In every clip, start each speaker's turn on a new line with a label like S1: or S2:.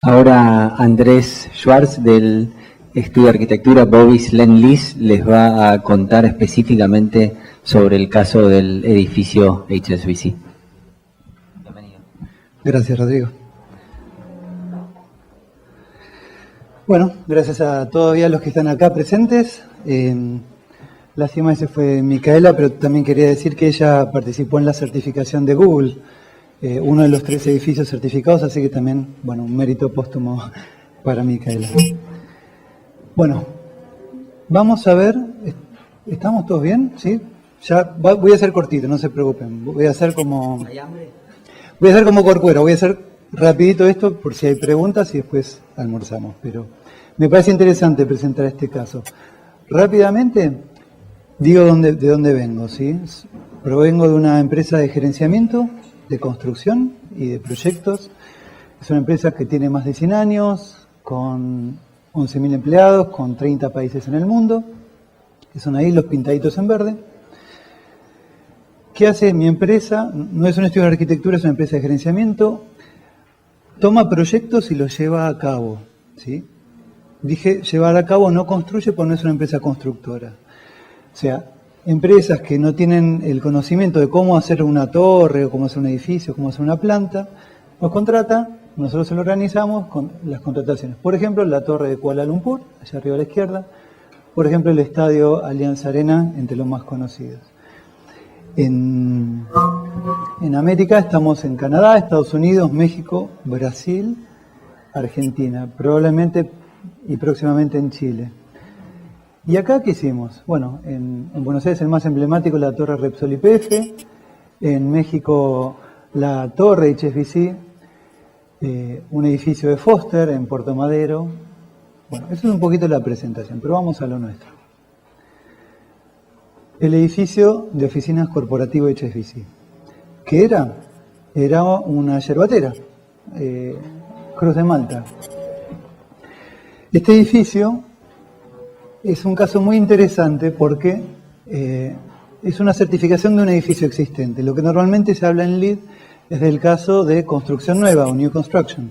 S1: Ahora Andrés Schwartz del Estudio de Arquitectura Bovis Lendlease les va a contar específicamente sobre el caso del edificio HSBC.
S2: Bienvenido. Gracias, Rodrigo. Bueno, gracias a todavía los que están acá presentes. Lástima ese fue Micaela, pero también quería decir que ella participó en la certificación de Google, uno de los 3 edificios certificados, así que también, bueno, un mérito póstumo para Micaela. Bueno, vamos a ver, ¿estamos todos bien? ¿Sí? Ya voy a hacer cortito, no se preocupen. Voy a hacer como Corcuero, voy a hacer rapidito esto por si hay preguntas y después almorzamos, pero me parece interesante presentar este caso. Rápidamente digo de dónde vengo, ¿sí? Provengo de una empresa de gerenciamiento, de construcción y de proyectos. Es una empresa que tiene más de 100 años, con 11.000 empleados, con 30 países en el mundo, que son ahí los pintaditos en verde. ¿Qué hace mi empresa? No es un estudio de arquitectura, es una empresa de gerenciamiento. Toma proyectos y los lleva a cabo, ¿sí? Dije llevar a cabo, no construye porque no es una empresa constructora. O sea, empresas que no tienen el conocimiento de cómo hacer una torre, o cómo hacer un edificio, cómo hacer una planta, nos contrata, nosotros se lo organizamos con las contrataciones. Por ejemplo, la torre de Kuala Lumpur, allá arriba a la izquierda. Por ejemplo, el estadio Allianz Arena, entre los más conocidos. En América estamos en Canadá, Estados Unidos, México, Brasil, Argentina, probablemente y próximamente en Chile. ¿Y acá qué hicimos? Bueno, en Buenos Aires el más emblemático, la Torre Repsol YPF, en México la Torre HSBC, un edificio de Foster en Puerto Madero. Bueno, eso es un poquito la presentación, pero vamos a lo nuestro. El edificio de oficinas corporativo HSBC. ¿Qué era? Era una yerbatera, Cruz de Malta. Este edificio es un caso muy interesante porque es una certificación de un edificio existente. Lo que normalmente se habla en LEED es del caso de construcción nueva o New Construction.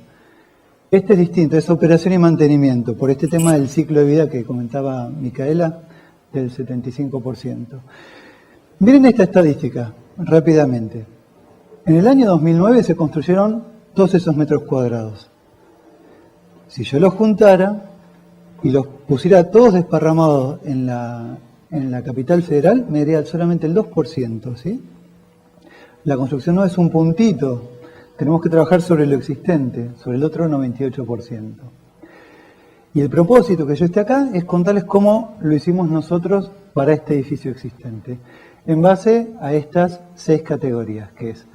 S2: Este es distinto, es operación y mantenimiento, por este tema del ciclo de vida que comentaba Micaela, del 75%. Miren esta estadística, rápidamente. En el año 2009 se construyeron todos esos metros cuadrados. Si yo los juntara y los pusiera todos desparramados en la capital federal, me daría solamente el 2%, ¿sí? La construcción no es un puntito, tenemos que trabajar sobre lo existente, sobre el otro 98%. Y el propósito que yo esté acá es contarles cómo lo hicimos nosotros para este edificio existente, en base a estas 6 categorías, que es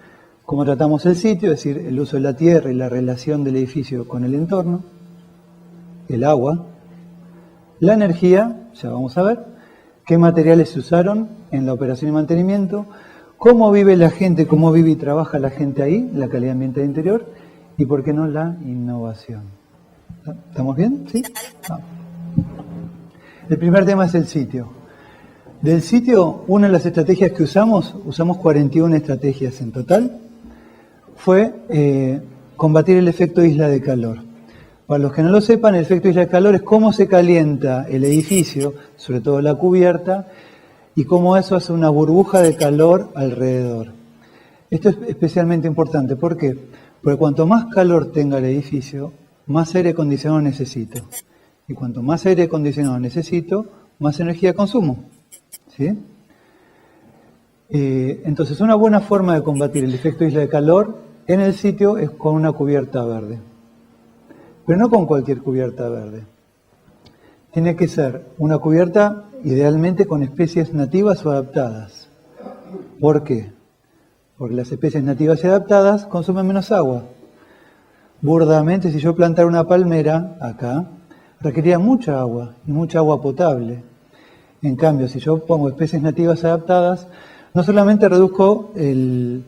S2: cómo tratamos el sitio, es decir, el uso de la tierra y la relación del edificio con el entorno, el agua, la energía, ya vamos a ver, qué materiales se usaron en la operación y mantenimiento, cómo vive la gente, cómo vive y trabaja la gente ahí, la calidad ambiental interior, y por qué no la innovación. ¿Estamos bien? ¿Sí? Vamos. El primer tema es el sitio. Del sitio, una de las estrategias que usamos 41 estrategias en total, fue combatir el efecto isla de calor. Para los que no lo sepan, el efecto isla de calor es cómo se calienta el edificio, sobre todo la cubierta, y cómo eso hace una burbuja de calor alrededor. Esto es especialmente importante. ¿Por qué? Porque cuanto más calor tenga el edificio, más aire acondicionado necesito. Y cuanto más aire acondicionado necesito, más energía consumo. ¿Sí? Entonces, una buena forma de combatir el efecto isla de calor en el sitio es con una cubierta verde. Pero no con cualquier cubierta verde. Tiene que ser una cubierta idealmente con especies nativas o adaptadas. ¿Por qué? Porque las especies nativas y adaptadas consumen menos agua. Burdamente, si yo plantara una palmera acá, requeriría mucha agua y mucha agua potable. En cambio, si yo pongo especies nativas adaptadas, no solamente reduzco el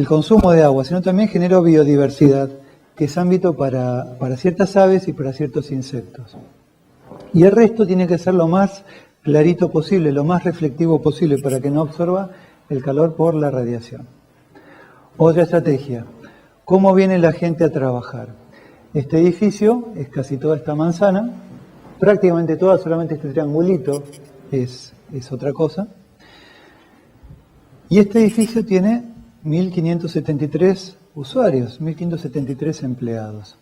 S2: consumo de agua, sino también genero biodiversidad, que es ámbito para ciertas aves y para ciertos insectos. Y el resto tiene que ser lo más clarito posible, lo más reflectivo posible, para que no absorba el calor por la radiación. Otra estrategia. ¿Cómo viene la gente a trabajar? Este edificio es casi toda esta manzana, prácticamente toda, solamente este triangulito es otra cosa. Y este edificio tiene 1.573 usuarios, 1.573 empleados.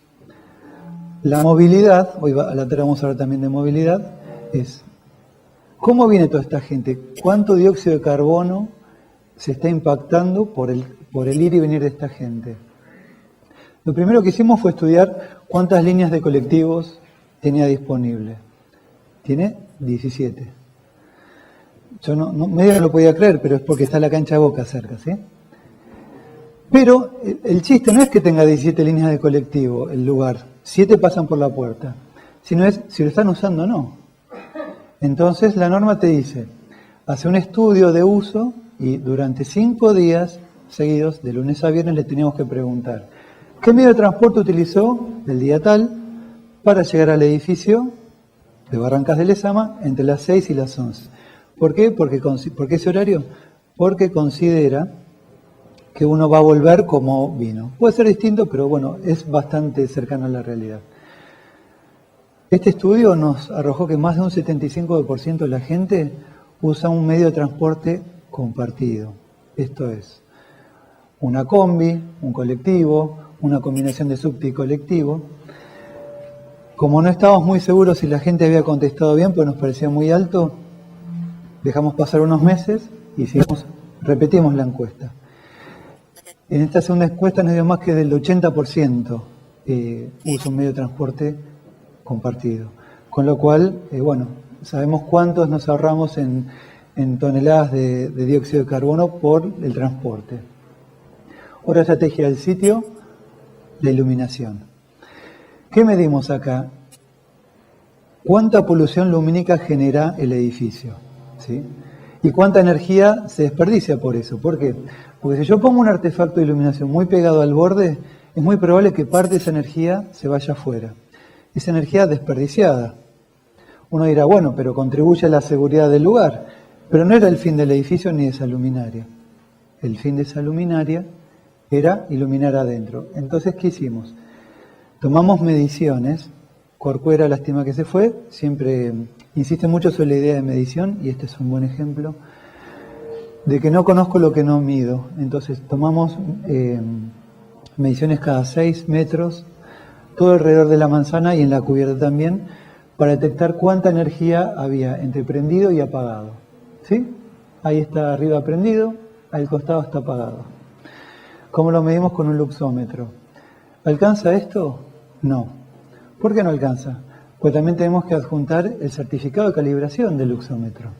S2: La movilidad, hoy a la tarde vamos a hablar también de movilidad, es cómo viene toda esta gente, cuánto dióxido de carbono se está impactando por el ir y venir de esta gente. Lo primero que hicimos fue estudiar cuántas líneas de colectivos tenía disponible. Tiene 17. Yo medio no lo podía creer, pero es porque está la cancha de Boca cerca, ¿sí? Pero el chiste no es que tenga 17 líneas de colectivo el lugar, 7 pasan por la puerta, sino es si lo están usando o no. Entonces la norma te dice, hace un estudio de uso y durante 5 días seguidos, de lunes a viernes, le teníamos que preguntar ¿qué medio de transporte utilizó el día tal para llegar al edificio de Barrancas de Lezama entre las 6 y las 11? ¿Por qué? ¿Por qué ese horario? Porque considera que uno va a volver como vino. Puede ser distinto, pero bueno, es bastante cercano a la realidad. Este estudio nos arrojó que más de un 75% de la gente usa un medio de transporte compartido. Esto es una combi, un colectivo, una combinación de subte y colectivo. Como no estábamos muy seguros si la gente había contestado bien, pues nos parecía muy alto, dejamos pasar unos meses y repetimos la encuesta. En esta segunda encuesta nos dio más que del 80% usa un medio de transporte compartido. Con lo cual, bueno, sabemos cuántos nos ahorramos en toneladas de dióxido de carbono por el transporte. Otra estrategia del sitio, la iluminación. ¿Qué medimos acá? ¿Cuánta polución lumínica genera el edificio? ¿Sí? ¿Y cuánta energía se desperdicia por eso? ¿Por qué? Porque si yo pongo un artefacto de iluminación muy pegado al borde, es muy probable que parte de esa energía se vaya afuera. Esa energía desperdiciada. Uno dirá, bueno, pero contribuye a la seguridad del lugar. Pero no era el fin del edificio ni de esa luminaria. El fin de esa luminaria era iluminar adentro. Entonces, ¿qué hicimos? Tomamos mediciones. Corcuera, lástima que se fue, siempre insiste mucho sobre la idea de medición, y este es un buen ejemplo, de que no conozco lo que no mido. Entonces, tomamos mediciones cada 6 metros, todo alrededor de la manzana y en la cubierta también, para detectar cuánta energía había entre prendido y apagado. ¿Sí? Ahí está arriba prendido, al costado está apagado. ¿Cómo lo medimos? Con un luxómetro. ¿Alcanza esto? No. ¿Por qué no alcanza? Pues también tenemos que adjuntar el certificado de calibración del luxómetro.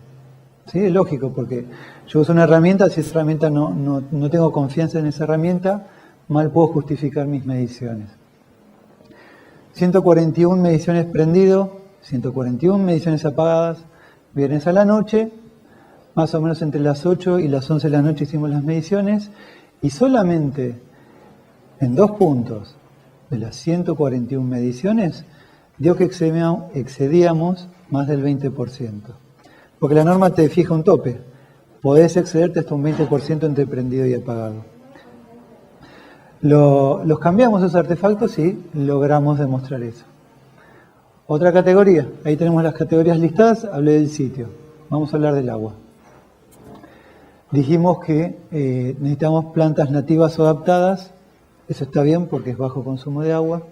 S2: ¿Sí? Es lógico, porque yo uso una herramienta, si esa herramienta no tengo confianza en esa herramienta, mal puedo justificar mis mediciones. 141 mediciones prendido, 141 mediciones apagadas, viernes a la noche, más o menos entre las 8 y las 11 de la noche hicimos las mediciones, y solamente en 2 puntos de las 141 mediciones dio que excedíamos más del 20%. Porque la norma te fija un tope, podés excederte hasta un 20% entre prendido y apagado. Los cambiamos esos artefactos y logramos demostrar eso. Otra categoría, ahí tenemos las categorías listadas, hablé del sitio. Vamos a hablar del agua. Dijimos que necesitamos plantas nativas o adaptadas, eso está bien porque es bajo consumo de agua.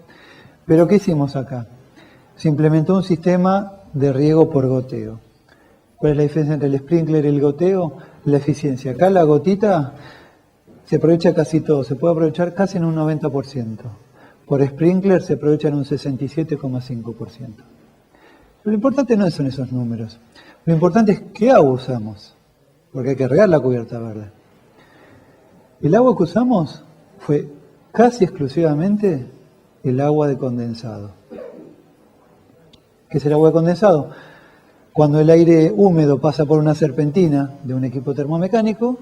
S2: Pero ¿qué hicimos acá? Se implementó un sistema de riego por goteo. ¿Cuál es la diferencia entre el sprinkler y el goteo? La eficiencia. Acá la gotita se aprovecha casi todo, se puede aprovechar casi en un 90%. Por sprinkler se aprovecha en un 67,5%. Lo importante no son esos números. Lo importante es qué agua usamos, porque hay que regar la cubierta verde. El agua que usamos fue casi exclusivamente el agua de condensado. ¿Qué es el agua de condensado? Cuando el aire húmedo pasa por una serpentina de un equipo termomecánico,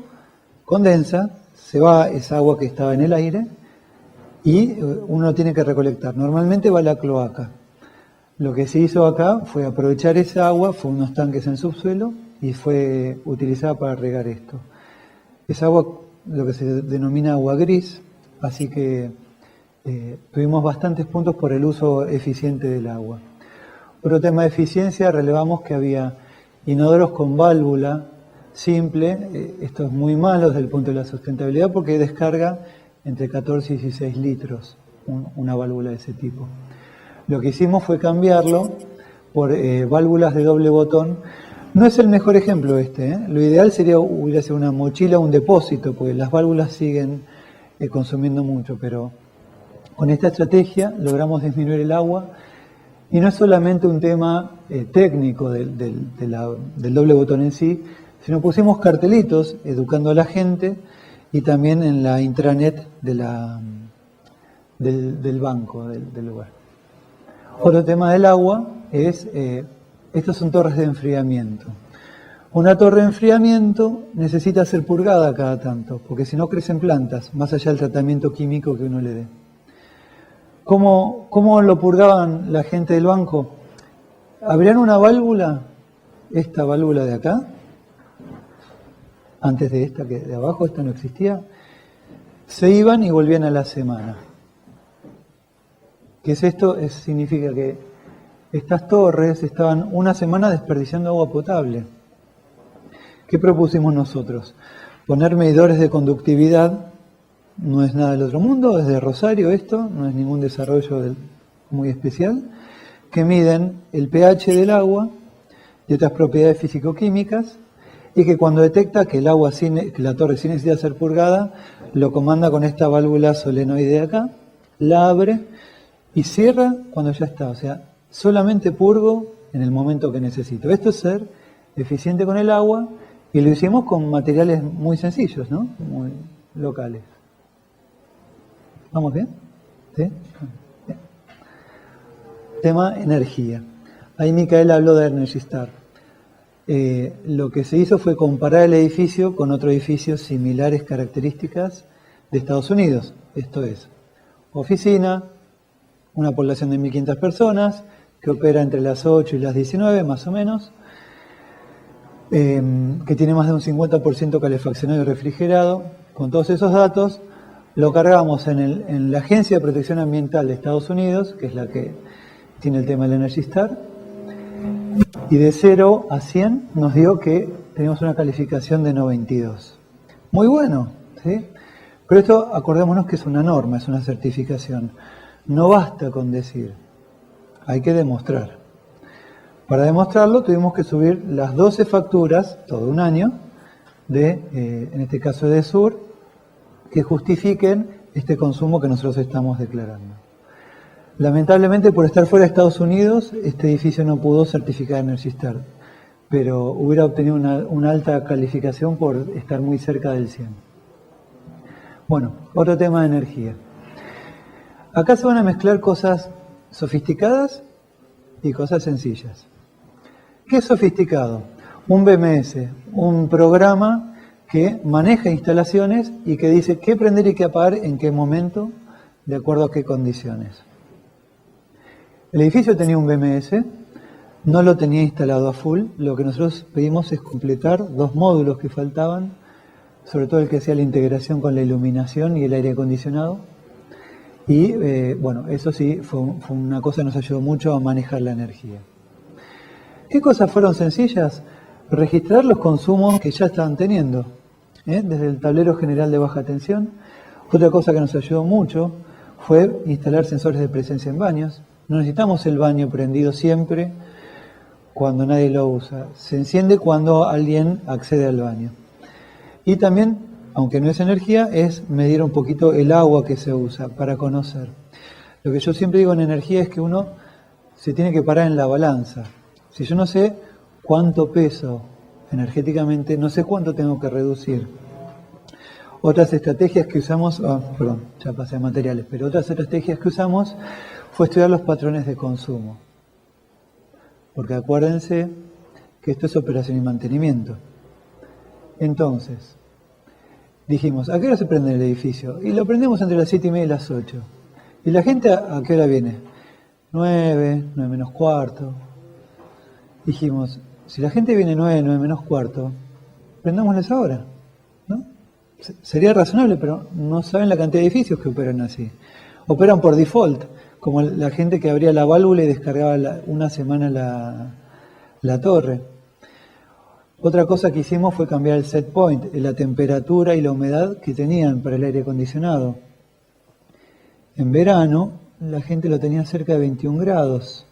S2: condensa, se va esa agua que estaba en el aire y uno lo tiene que recolectar. Normalmente va a la cloaca. Lo que se hizo acá fue aprovechar esa agua, fue unos tanques en subsuelo y fue utilizada para regar esto. Esa agua, lo que se denomina agua gris, así que tuvimos bastantes puntos por el uso eficiente del agua. Otro tema de eficiencia, relevamos que había inodoros con válvula simple. Esto es muy malo desde el punto de la sustentabilidad porque descarga entre 14 y 16 litros una válvula de ese tipo. Lo que hicimos fue cambiarlo por válvulas de doble botón. No es el mejor ejemplo este, Lo ideal sería hubiera sido una mochila o un depósito, porque las válvulas siguen consumiendo mucho, pero con esta estrategia logramos disminuir el agua. Y no es solamente un tema técnico del doble botón en sí, sino pusimos cartelitos educando a la gente y también en la intranet del banco, del lugar. Otro tema del agua es, estas son torres de enfriamiento. Una torre de enfriamiento necesita ser purgada cada tanto, porque si no crecen plantas, más allá del tratamiento químico que uno le dé. ¿Cómo lo purgaban la gente del banco? Abrían una válvula, esta válvula de acá, antes de esta que de abajo, esta no existía, se iban y volvían a la semana. ¿Qué es esto? Significa que estas torres estaban una semana desperdiciando agua potable. ¿Qué propusimos nosotros? Poner medidores de conductividad. No es nada del otro mundo, es de Rosario esto, no es ningún desarrollo muy especial, que miden el pH del agua y otras propiedades físico-químicas, y que cuando detecta que que la torre sí necesita ser purgada, lo comanda con esta válvula solenoide de acá, la abre y cierra cuando ya está. O sea, solamente purgo en el momento que necesito. Esto es ser eficiente con el agua, y lo hicimos con materiales muy sencillos, ¿no? Muy locales. ¿Vamos bien? ¿Sí? Bien. Tema energía. Ahí Micael habló de Energy Star. Lo que se hizo fue comparar el edificio con otro edificio similares características de Estados Unidos. Esto es, oficina, una población de 1.500 personas, que opera entre las 8 y las 19 más o menos, que tiene más de un 50% calefaccionado y refrigerado. Con todos esos datos, lo cargamos en la Agencia de Protección Ambiental de Estados Unidos, que es la que tiene el tema del Energy Star, y de 0 a 100 nos dio que tenemos una calificación de 92. Muy bueno, ¿sí? Pero esto, acordémonos que es una norma, es una certificación. No basta con decir, hay que demostrar. Para demostrarlo tuvimos que subir las 12 facturas, todo un año, en este caso de Sur, que justifiquen este consumo que nosotros estamos declarando. Lamentablemente, por estar fuera de Estados Unidos, este edificio no pudo certificar Energy Star, pero hubiera obtenido una alta calificación por estar muy cerca del 100. Bueno, otro tema de energía. Acá se van a mezclar cosas sofisticadas y cosas sencillas. ¿Qué es sofisticado? Un BMS, un programa que maneja instalaciones y que dice qué prender y qué apagar en qué momento, de acuerdo a qué condiciones. El edificio tenía un BMS, no lo tenía instalado a full. Lo que nosotros pedimos es completar 2 módulos que faltaban, sobre todo el que hacía la integración con la iluminación y el aire acondicionado. Y bueno, eso sí, fue una cosa que nos ayudó mucho a manejar la energía. ¿Qué cosas fueron sencillas? Registrar los consumos que ya estaban teniendo, desde el tablero general de baja tensión. Otra cosa que nos ayudó mucho fue instalar sensores de presencia en baños. No necesitamos el baño prendido siempre cuando nadie lo usa. Se enciende cuando alguien accede al baño. Y también, aunque no es energía, es medir un poquito el agua que se usa para conocer. Lo que yo siempre digo en energía es que uno se tiene que parar en la balanza. Si yo no sé cuánto peso energéticamente, no sé cuánto tengo que reducir. Otras estrategias que usamos, ya pasé a materiales, pero otras estrategias que usamos fue estudiar los patrones de consumo. Porque acuérdense que esto es operación y mantenimiento. Entonces, dijimos, ¿a qué hora se prende el edificio? Y lo prendemos entre las 7:30 y las 8. ¿Y la gente a qué hora viene? 9, 9 menos cuarto. Dijimos, si la gente viene 9, 9 menos cuarto, prendámosles ahora, ¿no? Sería razonable, pero no saben la cantidad de edificios que operan así. operan por default, como la gente que abría la válvula y descargaba una semana la torre. Otra cosa que hicimos fue cambiar el set point, la temperatura y la humedad que tenían para el aire acondicionado. En verano la gente lo tenía cerca de 21 grados,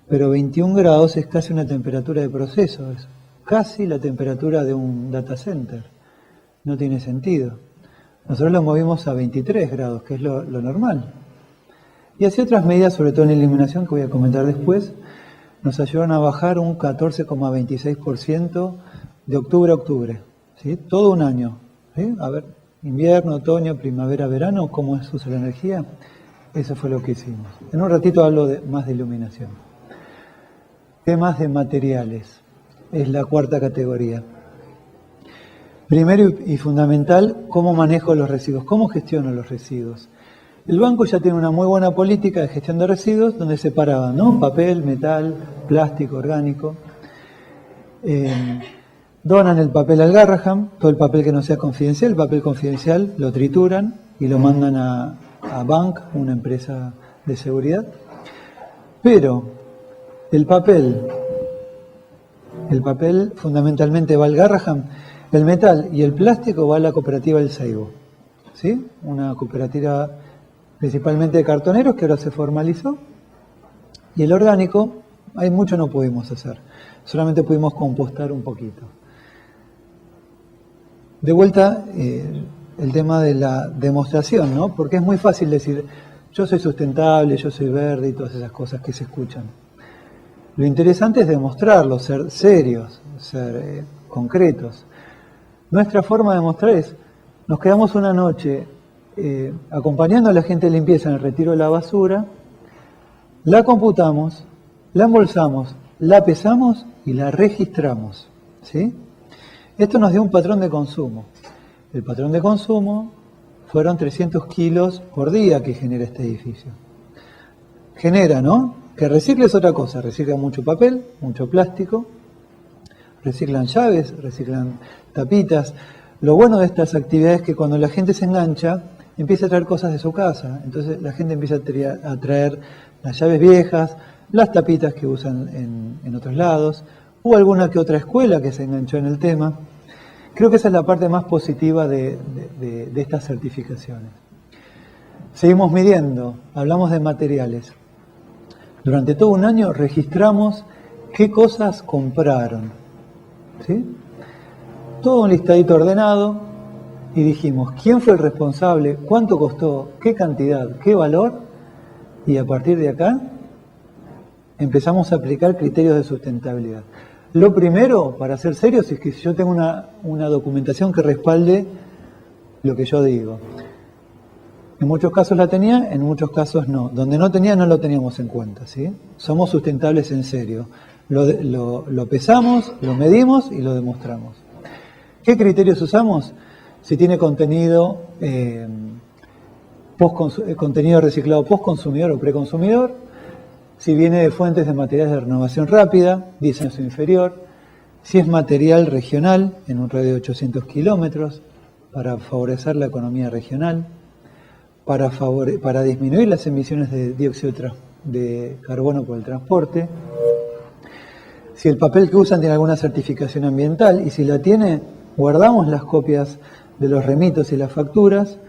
S2: pero 21 grados es casi una temperatura de proceso, es casi la temperatura de un data center. No tiene sentido. Nosotros lo movimos a 23 grados, que es lo normal. Y así otras medidas, sobre todo en la iluminación, que voy a comentar después, nos ayudaron a bajar un 14,26% de octubre a octubre, ¿sí? Todo un año, ¿sí? A ver, invierno, otoño, primavera, verano, ¿cómo se usa la energía? Eso fue lo que hicimos. En un ratito hablo más de iluminación. Temas de materiales, es la cuarta categoría. Primero y fundamental, ¿cómo manejo los residuos? ¿Cómo gestiono los residuos? El banco ya tiene una muy buena política de gestión de residuos donde separaban, ¿no? Papel, metal, plástico, orgánico. Donan el papel al Garrahan, todo el papel que no sea confidencial, el papel confidencial lo trituran y lo mandan a Bank, una empresa de seguridad. Pero el papel fundamentalmente va al Garrahan, el metal y el plástico va a la cooperativa El Seibo, ¿sí? Una cooperativa principalmente de cartoneros que ahora se formalizó. Y el orgánico, hay mucho no pudimos hacer, solamente pudimos compostar un poquito. De vuelta, el tema de la demostración, ¿no? Porque es muy fácil decir, yo soy sustentable, yo soy verde y todas esas cosas que se escuchan. Lo interesante es demostrarlo, ser serios, ser concretos. Nuestra forma de mostrar es, nos quedamos una noche acompañando a la gente de limpieza en el retiro de la basura, la computamos, la embolsamos, la pesamos y la registramos, ¿sí? Esto nos dio un patrón de consumo. El patrón de consumo fueron 300 kilos por día que genera este edificio. Genera, ¿no? Que recicle es otra cosa, reciclan mucho papel, mucho plástico, reciclan llaves, reciclan tapitas. Lo bueno de estas actividades es que cuando la gente se engancha, empieza a traer cosas de su casa. Entonces la gente empieza a traer las llaves viejas, las tapitas que usan en otros lados, o alguna que otra escuela que se enganchó en el tema. Creo que esa es la parte más positiva de estas certificaciones. Seguimos midiendo, hablamos de materiales. Durante todo un año registramos qué cosas compraron, ¿sí? Todo un listadito ordenado y dijimos quién fue el responsable, cuánto costó, qué cantidad, qué valor, y a partir de acá empezamos a aplicar criterios de sustentabilidad. Lo primero, para ser serios, es que si yo tengo una documentación que respalde lo que yo digo. En muchos casos la tenía, en muchos casos no. Donde no tenía, no lo teníamos en cuenta, ¿sí? Somos sustentables en serio. Lo pesamos, lo medimos y lo demostramos. ¿Qué criterios usamos? Si tiene contenido reciclado postconsumidor o preconsumidor, si viene de fuentes de materiales de renovación rápida, 10 años o inferior, si es material regional en un radio de 800 kilómetros, para favorecer la economía regional, para disminuir las emisiones de dióxido de carbono por el transporte, si el papel que usan tiene alguna certificación ambiental, y si la tiene, guardamos las copias de los remitos y las facturas.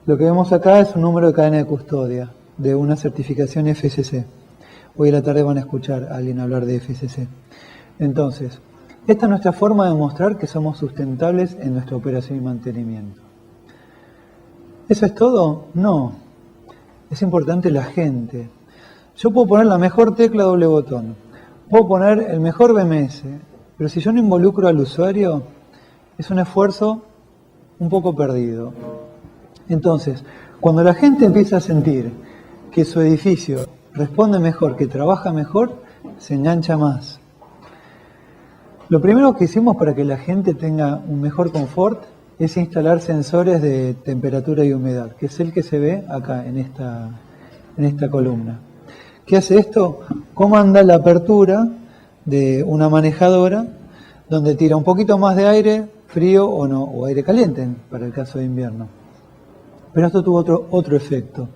S2: Lo que vemos acá es un número de cadena de custodia de una certificación FSC. Hoy a la tarde van a escuchar a alguien hablar de FSC. Entonces, esta es nuestra forma de mostrar que somos sustentables en nuestra operación y mantenimiento. ¿Eso es todo? No. Es importante la gente. Yo puedo poner la mejor tecla doble botón, puedo poner el mejor BMS, pero si yo no involucro al usuario, es un esfuerzo un poco perdido. Entonces, cuando la gente empieza a sentir que su edificio responde mejor, que trabaja mejor, se engancha más. Lo primero que hicimos para que la gente tenga un mejor confort es instalar sensores de temperatura y humedad, que es el que se ve acá en esta columna. ¿Qué hace esto? Comanda la apertura de una manejadora donde tira un poquito más de aire frío o no, o aire caliente para el caso de invierno. Pero esto tuvo otro efecto.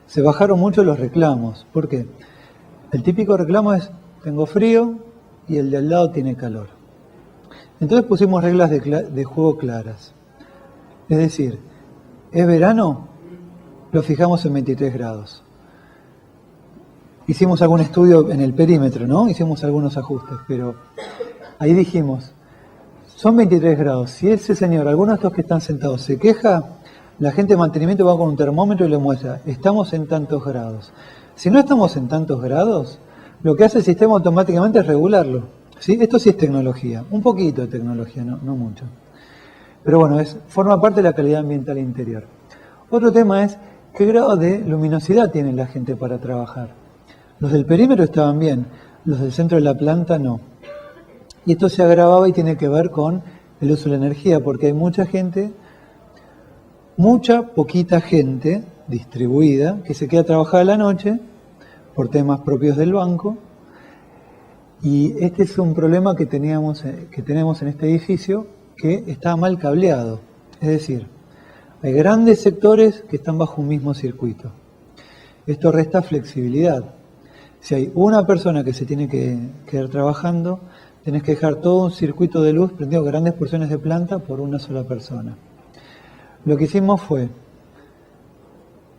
S2: se bajaron mucho los reclamos. ¿Por qué? El típico reclamo es, tengo frío y el de al lado tiene calor. Entonces pusimos reglas de juego claras. Es decir, ¿es verano? Lo fijamos en 23 grados. Hicimos algún estudio en el perímetro, ¿no? Hicimos algunos ajustes, pero ahí dijimos, son 23 grados. Si ese señor, alguno de estos que están sentados, se queja, la gente de mantenimiento va con un termómetro y le muestra, estamos en tantos grados. Si no estamos en tantos grados, lo que hace el sistema automáticamente es regularlo. ¿Sí? Esto sí es tecnología, un poquito de tecnología, no mucho. Pero bueno, forma parte de la calidad ambiental interior. Otro tema es, ¿qué grado de luminosidad tiene la gente para trabajar? Los del perímetro estaban bien, los del centro de la planta no. Y esto se agravaba y tiene que ver con el uso de la energía, porque hay mucha gente, poquita gente distribuida, que se queda a trabajar a la noche por temas propios del banco. Y este es un problema que tenemos en este edificio, que está mal cableado. Es decir, hay grandes sectores que están bajo un mismo circuito. Esto resta flexibilidad. Si hay una persona que se tiene que quedar trabajando, tenés que dejar todo un circuito de luz prendido, grandes porciones de planta por una sola persona. Lo que hicimos fue,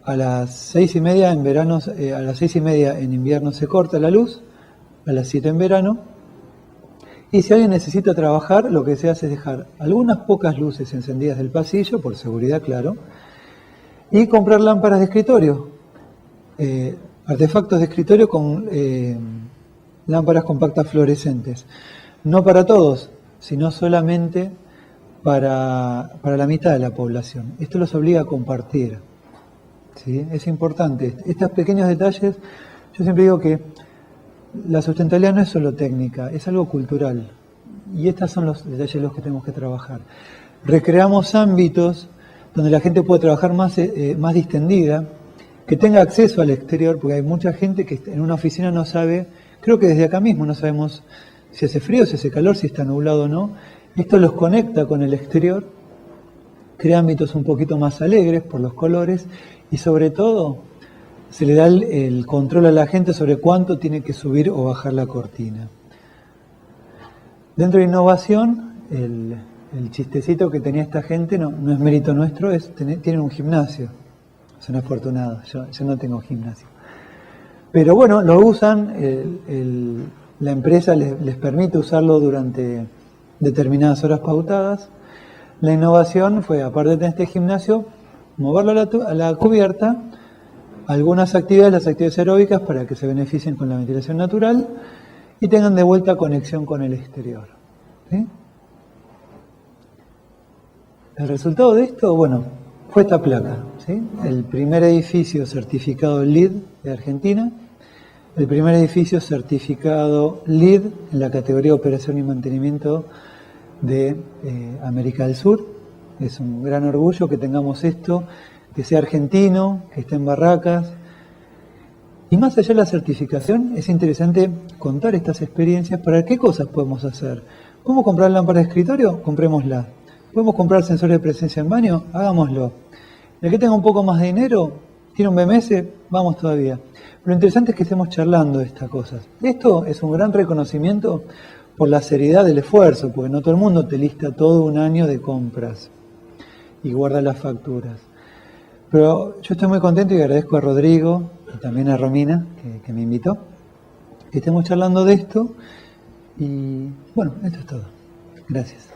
S2: a las 6:30 en verano, a las 6:30 en invierno se corta la luz, a las 7 en verano, y si alguien necesita trabajar, lo que se hace es dejar algunas pocas luces encendidas del pasillo, por seguridad, claro, y comprar lámparas de escritorio, artefactos de escritorio con lámparas compactas fluorescentes. No para todos, sino solamente para la mitad de la población. Esto los obliga a compartir. ¿Sí? Es importante. Estos pequeños detalles, yo siempre digo que la sustentabilidad no es solo técnica, es algo cultural. Y estos son los detalles en los que tenemos que trabajar. Recreamos ámbitos donde la gente puede trabajar más distendida, que tenga acceso al exterior, porque hay mucha gente que en una oficina no sabe, creo que desde acá mismo no sabemos si hace frío, si hace calor, si está nublado o no. Esto los conecta con el exterior, crea ámbitos un poquito más alegres por los colores y sobre todo se le da el control a la gente sobre cuánto tiene que subir o bajar la cortina. Dentro de innovación, el chistecito que tenía esta gente no es mérito nuestro, tienen un gimnasio. Son afortunados, yo no tengo gimnasio. Pero bueno, lo usan, la empresa les permite usarlo durante determinadas horas pautadas. La innovación fue, aparte de tener este gimnasio, moverlo a la cubierta, algunas actividades, las actividades aeróbicas, para que se beneficien con la ventilación natural y tengan de vuelta conexión con el exterior. ¿Sí? El resultado de esto, bueno, fue esta placa. ¿Sí? El primer edificio certificado LEED de Argentina, el primer edificio certificado LEED en la categoría de operación y mantenimiento de América del Sur. Es un gran orgullo que tengamos esto, que sea argentino, que esté en Barracas. Y más allá de la certificación, es interesante contar estas experiencias para ver qué cosas podemos hacer. ¿Podemos comprar lámparas de escritorio? Comprémosla. ¿Podemos comprar sensores de presencia en baño? Hagámoslo. El que tenga un poco más de dinero, tiene un BMS, vamos todavía. Lo interesante es que estemos charlando de estas cosas. Esto es un gran reconocimiento por la seriedad del esfuerzo, porque no todo el mundo te lista todo un año de compras y guarda las facturas. Pero yo estoy muy contento y agradezco a Rodrigo y también a Romina, que me invitó, que estemos charlando de esto. Y bueno, esto es todo. Gracias.